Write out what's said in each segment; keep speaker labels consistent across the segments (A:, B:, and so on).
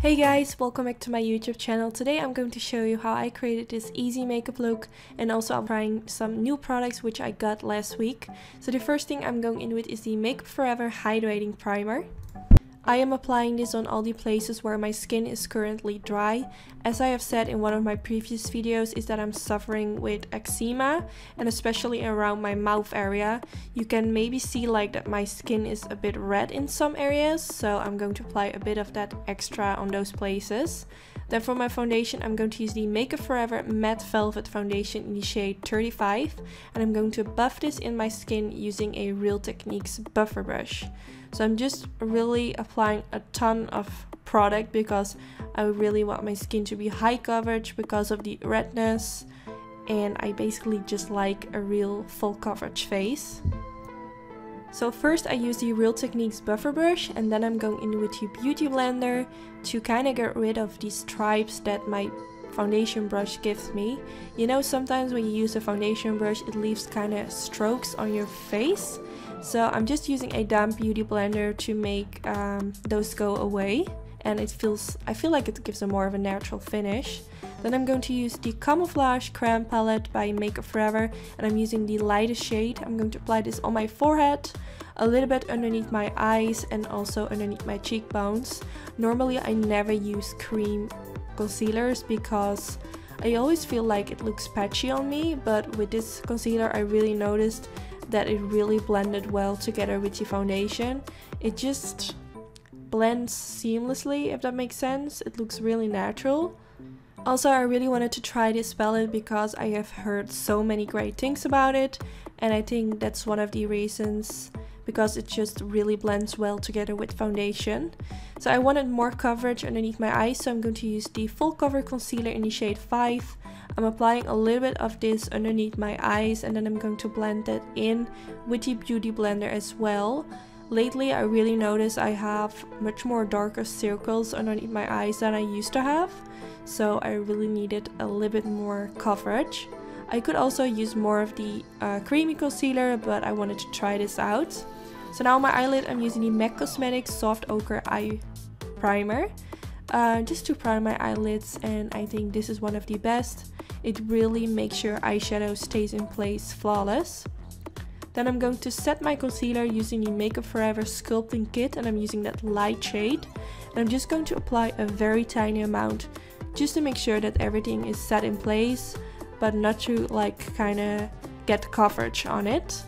A: Hey guys, welcome back to my YouTube channel. Today I'm going to show you how I created this easy makeup look, and also I'm trying some new products which I got last week. So the first thing I'm going in with is the Make Up For Ever Hydrating Primer. I am applying this on all the places where my skin is currently dry. As I have said in one of my previous videos, is that I'm suffering with eczema, and especially around my mouth area. You can maybe see like that my skin is a bit red in some areas, so I'm going to apply a bit of that extra on those places. Then for my foundation, I'm going to use the Make Up For Ever Matte Velvet Foundation in the shade 35, and I'm going to buff this in my skin using a Real Techniques buffer brush. So I'm just really applying a ton of product because I really want my skin to be high coverage because of the redness, and I basically just like a real full coverage face. So first I use the Real Techniques buffer brush, and then I'm going in with the beauty blender to kind of get rid of these stripes that my foundation brush gives me. You know, sometimes when you use a foundation brush it leaves kind of strokes on your face. So I'm just using a damp beauty blender to make those go away, and I feel like it gives a more of a natural finish. Then I'm going to use the Camouflage Creme palette by Make Up For Ever, and I'm using the lightest shade. I'm going to apply this on my forehead, a little bit underneath my eyes, and also underneath my cheekbones. Normally I never use cream concealers because I always feel like it looks patchy on me, but with this concealer I really noticed that it really blended well together with the foundation. It just blends seamlessly, if that makes sense. It looks really natural. Also, I really wanted to try this palette because I have heard so many great things about it, and I think that's one of the reasons, because it just really blends well together with foundation. So I wanted more coverage underneath my eyes, so I'm going to use the Full Cover Concealer in the shade 5. I'm applying a little bit of this underneath my eyes, and then I'm going to blend that in with the beauty blender as well. Lately I really notice I have much more darker circles underneath my eyes than I used to have, so I really needed a little bit more coverage. I could also use more of the creamy concealer, but I wanted to try this out. So now on my eyelid I'm using the MAC Cosmetics Soft Ocher Eye Primer, just to prime my eyelids, and I think this is one of the best. It really makes your eyeshadow stays in place flawless. Then I'm going to set my concealer using the Make Up For Ever Sculpting Kit, and I'm using that light shade. And I'm just going to apply a very tiny amount just to make sure that everything is set in place, but not to like kind of get coverage on it.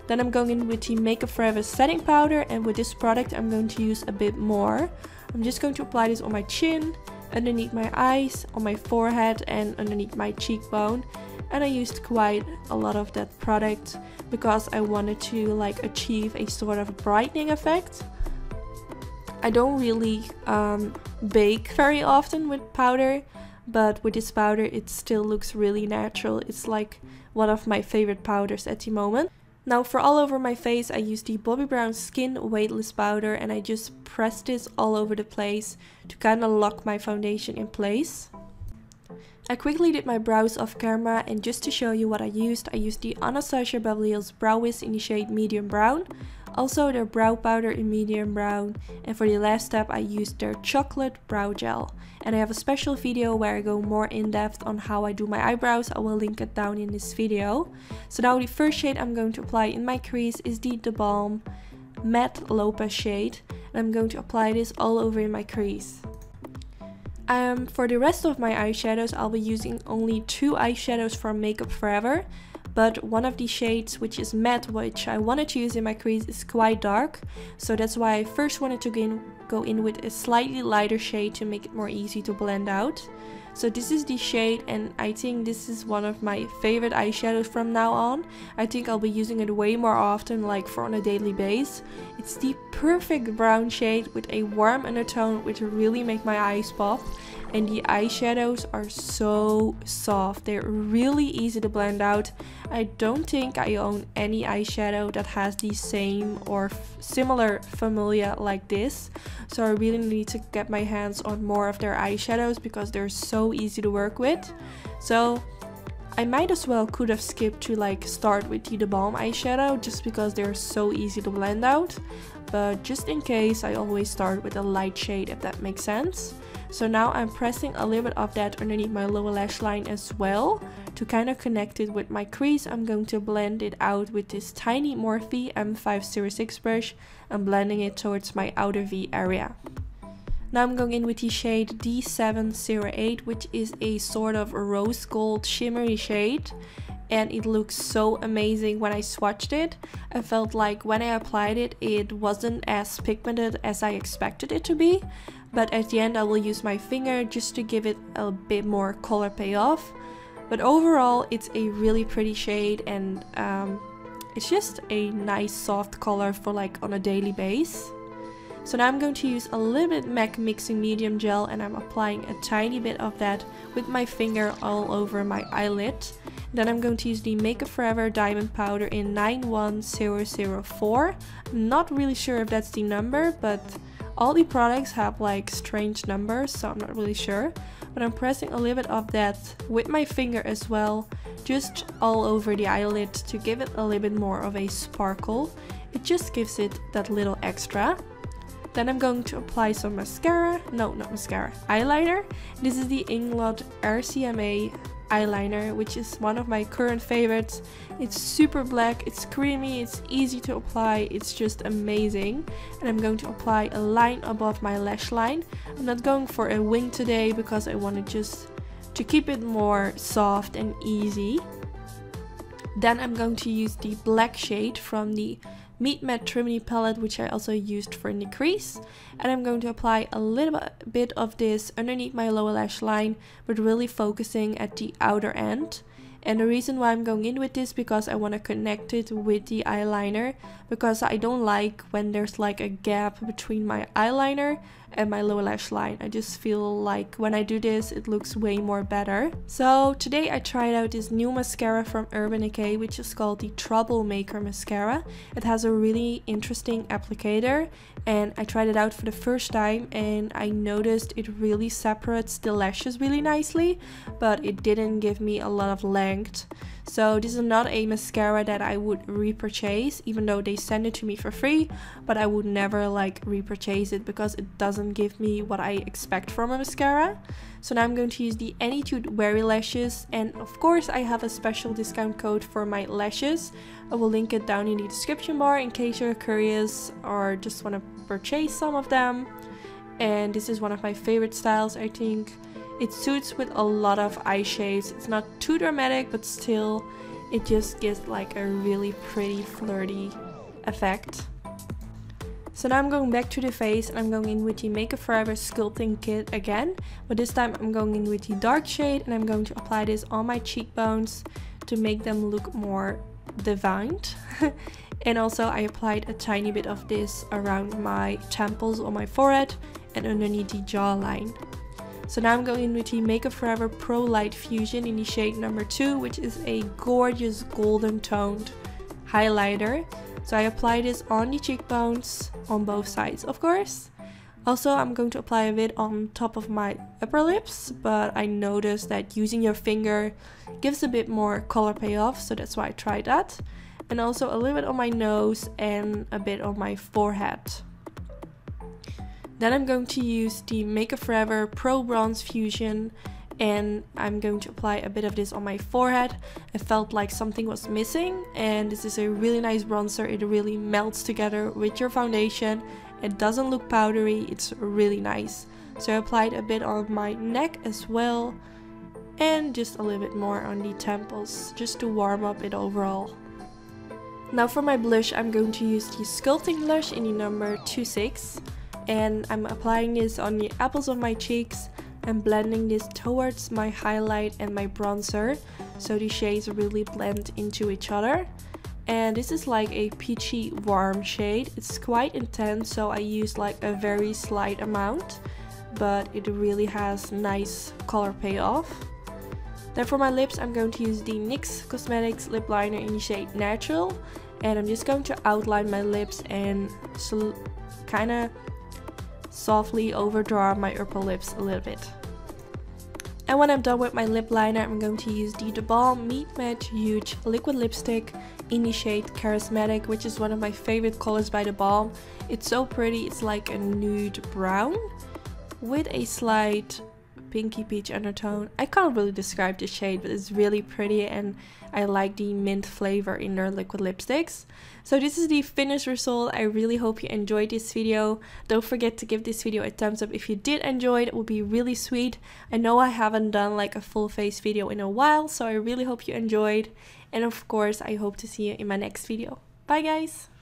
A: Then I'm going in with the Make Up For Ever setting powder, and with this product I'm going to use a bit more. I'm just going to apply this on my chin, underneath my eyes, on my forehead, and underneath my cheekbone. And I used quite a lot of that product because I wanted to like achieve a sort of brightening effect. I don't really bake very often with powder, but with this powder it still looks really natural. It's like one of my favorite powders at the moment. Now for all over my face I use the Bobbi Brown Skin Weightless Powder, and I just press this all over the place to kind of lock my foundation in place. I quickly did my brows off camera, and just to show you what I used the ANASTASIA Beverly Hills Brow Wiz in the shade Medium Brown, also their brow powder in Medium Brown, and for the last step I used their Chocolate Brow Gel. And I have a special video where I go more in depth on how I do my eyebrows. I will link it down in this video. So now the first shade I'm going to apply in my crease is the theBalm Matte Lopez shade, and I'm going to apply this all over in my crease. For the rest of my eyeshadows I'll be using only 2 eyeshadows from Make Up For Ever, but one of the shades, which is matte, which I wanted to use in my crease, is quite dark, so that's why I first wanted to go in with a slightly lighter shade to make it more easy to blend out. So this is the shade, and I think this is one of my favorite eyeshadows from now on. I think I'll be using it way more often, like for on a daily basis. It's the perfect brown shade with a warm undertone which really make my eyes pop. and the eyeshadows are so soft. They're really easy to blend out. I don't think I own any eyeshadow that has the same or similar formula like this, so I really need to get my hands on more of their eyeshadows because they're so easy to work with. So I might as well could have skipped to like start with the theBalm eyeshadow just because they're so easy to blend out, but just in case I always start with a light shade, if that makes sense. So now I'm pressing a little bit of that underneath my lower lash line as well to kind of connect it with my crease. I'm going to blend it out with this tiny Morphe M506 brush and blending it towards my outer V area. Now I'm going in with the shade D708, which is a sort of rose gold shimmery shade, and it looks so amazing when I swatched it. I felt like when I applied it, it wasn't as pigmented as I expected it to be, but at the end I will use my finger just to give it a bit more color payoff. But overall it's a really pretty shade, and it's just a nice soft color for like on a daily base. So now I'm going to use a little bit MAC Mixing Medium Gel, and I'm applying a tiny bit of that with my finger all over my eyelid. Then I'm going to use the Make Up For Ever Diamond Powder in 91004. I'm not really sure if that's the number, but all the products have like strange numbers, so I'm not really sure. But I'm pressing a little bit of that with my finger as well, just all over the eyelid to give it a little bit more of a sparkle. It just gives it that little extra. Then I'm going to apply some mascara, no, not mascara, eyeliner. This is the INGLOT RCMA eyeliner, which is one of my current favorites. It's super black, it's creamy, it's easy to apply, it's just amazing. And I'm going to apply a line above my lash line. I'm not going for a wing today because I wanted just to keep it more soft and easy. Then I'm going to use the black shade from the Meet Matte Trimony palette, which I also used for the crease, and I'm going to apply a little bit of this underneath my lower lash line, but really focusing at the outer end. And the reason why I'm going in with this because I want to connect it with the eyeliner, because I don't like when there's like a gap between my eyeliner and my lower lash line. I just feel like when I do this it looks way more better. So today I tried out this new mascara from Urban Decay, which is called the Troublemaker mascara. It has a really interesting applicator, and I tried it out for the first time and I noticed it really separates the lashes really nicely, but it didn't give me a lot of length. So this is not a mascara that I would repurchase, even though they send it to me for free, but I would never like repurchase it because it doesn't give me what I expect from a mascara. So now I'm going to use the Annytude Weary Lashes, and of course I have a special discount code for my lashes. I will link it down in the description bar in case you're curious or just want to purchase some of them. And this is one of my favorite styles, I think. It suits with a lot of eye shades. It's not too dramatic, but still it just gives like a really pretty flirty effect. So now I'm going back to the face and I'm going in with the Make Up For Ever Sculpting Kit again. But this time I'm going in with the dark shade and I'm going to apply this on my cheekbones to make them look more defined. And also I applied a tiny bit of this around my temples on my forehead and underneath the jawline. So now I'm going in with the Make Up For Ever Pro Light Fusion in the shade number 2, which is a gorgeous golden toned highlighter. So I apply this on the cheekbones, on both sides of course. Also I'm going to apply a bit on top of my upper lips, but I noticed that using your finger gives a bit more color payoff, so that's why I tried that. And also a little bit on my nose and a bit on my forehead. Then I'm going to use the Make Up For Ever Pro Bronze Fusion, and I'm going to apply a bit of this on my forehead. I felt like something was missing, and this is a really nice bronzer. It really melts together with your foundation. It doesn't look powdery, it's really nice. So I applied a bit on my neck as well, and just a little bit more on the temples, just to warm up it overall. Now for my blush, I'm going to use the Sculpting blush in the number 26. And I'm applying this on the apples of my cheeks and blending this towards my highlight and my bronzer, so the shades really blend into each other. And this is like a peachy warm shade. It's quite intense, so I use like a very slight amount. but it really has nice color payoff. Then for my lips, I'm going to use the NYX Cosmetics lip liner in the shade Natural, and I'm just going to outline my lips and kind of softly overdraw my upper lips a little bit. And when I'm done with my lip liner, I'm going to use the theBalm Meet Match Huge liquid lipstick in the shade Charismatic, which is one of my favorite colors by theBalm. It's so pretty. It's like a nude brown with a slight pinky peach undertone. I can't really describe the shade, but it's really pretty, and I like the mint flavor in their liquid lipsticks. So this is the finished result. I really hope you enjoyed this video. Don't forget to give this video a thumbs up if you did enjoy it. It would be really sweet. I know I haven't done like a full face video in a while, so I really hope you enjoyed. And of course, I hope to see you in my next video. Bye guys!